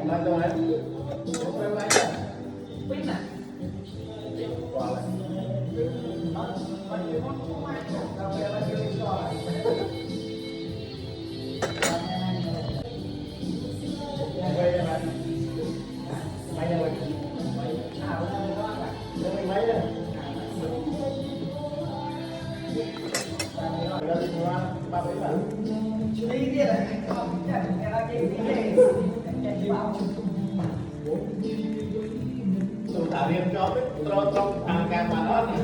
Lên đâu hết. Quay quay. Biết nè. Quả lại. Quay đây bạn. Mày đâu rồi? Mình mấy đây. Ba mấy bạn. Tôi tạo điểm cho biết trong hàng càng mà đó này.